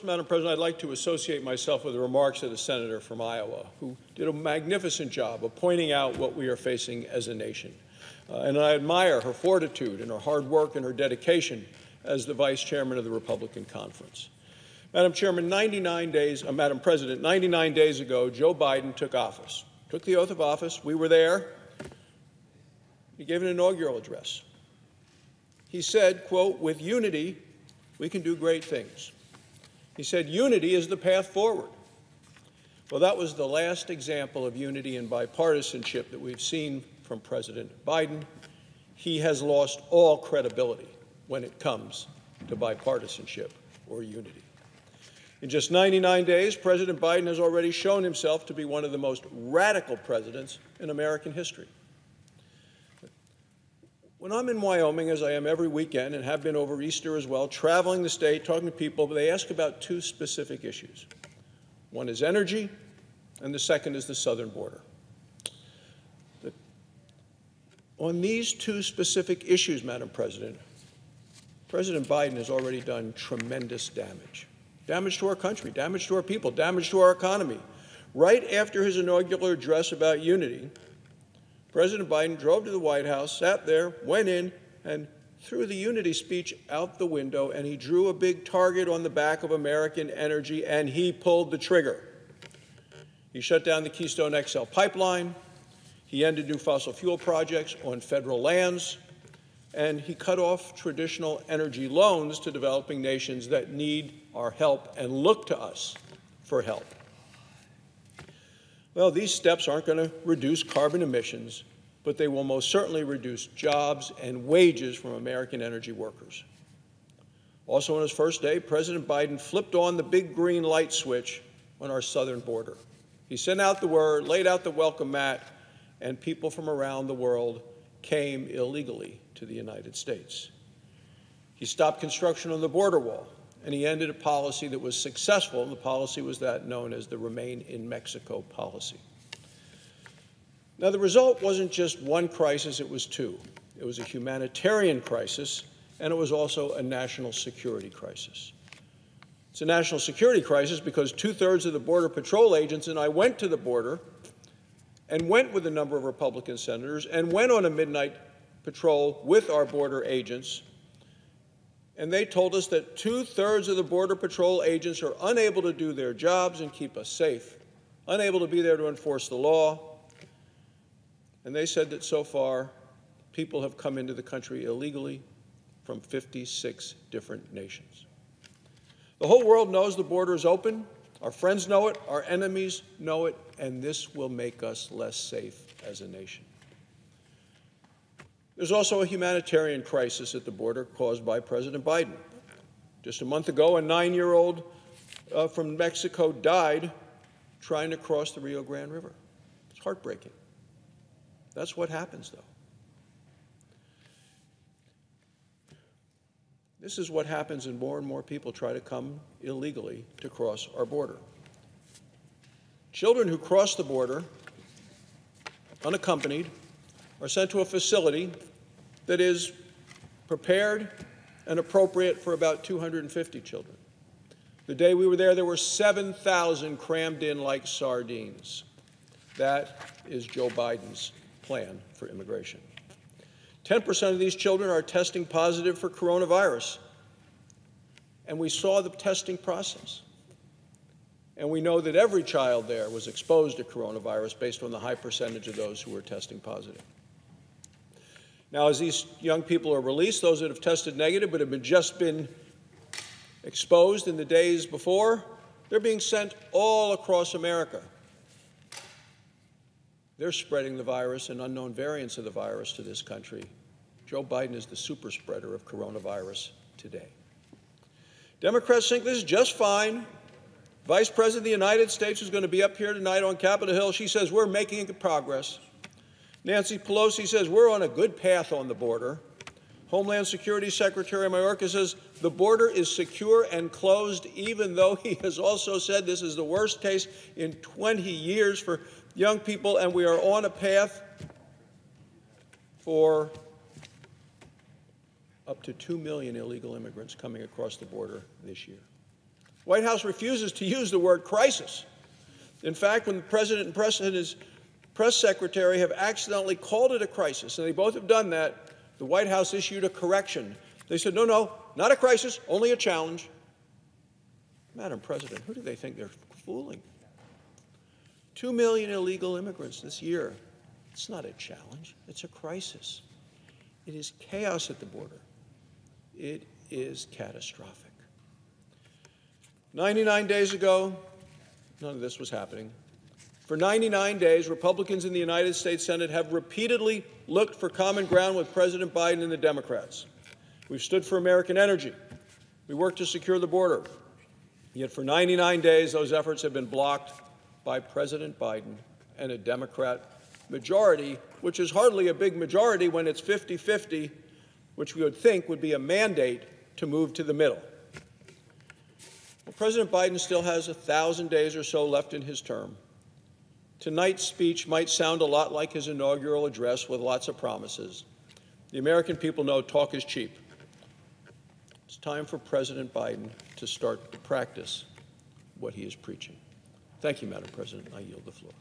Madam President, I'd like to associate myself with the remarks of the senator from Iowa, who did a magnificent job of pointing out what we are facing as a nation. And I admire her fortitude and her hard work and her dedication as the vice chairman of the Republican Conference. Madam President, 99 days ago, Joe Biden took office, took the oath of office. We were there. He gave an inaugural address. He said, quote, "With unity, we can do great things." He said, unity is the path forward. Well, that was the last example of unity and bipartisanship that we've seen from President Biden. He has lost all credibility when it comes to bipartisanship or unity. In just 99 days, President Biden has already shown himself to be one of the most radical presidents in American history. When I'm in Wyoming, as I am every weekend and have been over Easter as well, traveling the state, talking to people, they ask about two specific issues. One is energy, and the second is the southern border. On these two specific issues, Madam President, President Biden has already done tremendous damage. Damage to our country, damage to our people, damage to our economy. Right after his inaugural address about unity, President Biden drove to the White House, sat there, went in, and threw the unity speech out the window, and he drew a big target on the back of American energy, and he pulled the trigger. He shut down the Keystone XL pipeline. He ended new fossil fuel projects on federal lands, and he cut off traditional energy loans to developing nations that need our help and look to us for help. Well, these steps aren't going to reduce carbon emissions, but they will most certainly reduce jobs and wages from American energy workers. Also on his first day, President Biden flipped on the big green light switch on our southern border. He sent out the word, laid out the welcome mat, and people from around the world came illegally to the United States. He stopped construction on the border wall, and he ended a policy that was successful, and the policy was that known as the Remain in Mexico policy. Now, the result wasn't just one crisis, it was two. It was a humanitarian crisis, and it was also a national security crisis. It's a national security crisis because 2/3 of the Border Patrol agents and I went to the border and went with a number of Republican senators and went on a midnight patrol with our border agents. And they told us that 2/3 of the Border Patrol agents are unable to do their jobs and keep us safe, unable to be there to enforce the law. And they said that so far, people have come into the country illegally from 56 different nations. The whole world knows the border is open. Our friends know it, our enemies know it, and this will make us less safe as a nation. There's also a humanitarian crisis at the border caused by President Biden. Just a month ago, a 9-year-old from Mexico died trying to cross the Rio Grande River. It's heartbreaking. That's what happens, though. This is what happens when more and more people try to come illegally to cross our border. Children who cross the border unaccompanied are sent to a facility that is prepared and appropriate for about 250 children. The day we were there were 7,000 crammed in like sardines. That is Joe Biden's plan for immigration. 10% of these children are testing positive for coronavirus. And we saw the testing process. And we know that every child there was exposed to coronavirus based on the high percentage of those who were testing positive. Now, as these young people are released, those that have tested negative but have just been exposed in the days before, they're being sent all across America. They're spreading the virus and unknown variants of the virus to this country. Joe Biden is the super spreader of coronavirus today. Democrats think this is just fine. Vice President of the United States is going to be up here tonight on Capitol Hill. She says we're making progress. Nancy Pelosi says we're on a good path on the border. Homeland Security Secretary Mayorkas says the border is secure and closed, even though he has also said this is the worst case in 20 years for young people, and we are on a path for up to 2 million illegal immigrants coming across the border this year. The White House refuses to use the word crisis. In fact, when the President and his press secretary have accidentally called it a crisis, and they both have done that, the White House issued a correction. They said, no, no, not a crisis, only a challenge. Madam President, who do they think they're fooling? 2 million illegal immigrants this year. It's not a challenge, it's a crisis. It is chaos at the border. It is catastrophic. 99 days ago, none of this was happening. For 99 days, Republicans in the United States Senate have repeatedly looked for common ground with President Biden and the Democrats. We've stood for American energy. We worked to secure the border. Yet for 99 days, those efforts have been blocked by President Biden and a Democrat majority, which is hardly a big majority when it's 50-50, which we would think would be a mandate to move to the middle. Well, President Biden still has 1,000 days or so left in his term. Tonight's speech might sound a lot like his inaugural address with lots of promises. The American people know talk is cheap. It's time for President Biden to start to practice what he is preaching. Thank you, Madam President. I yield the floor.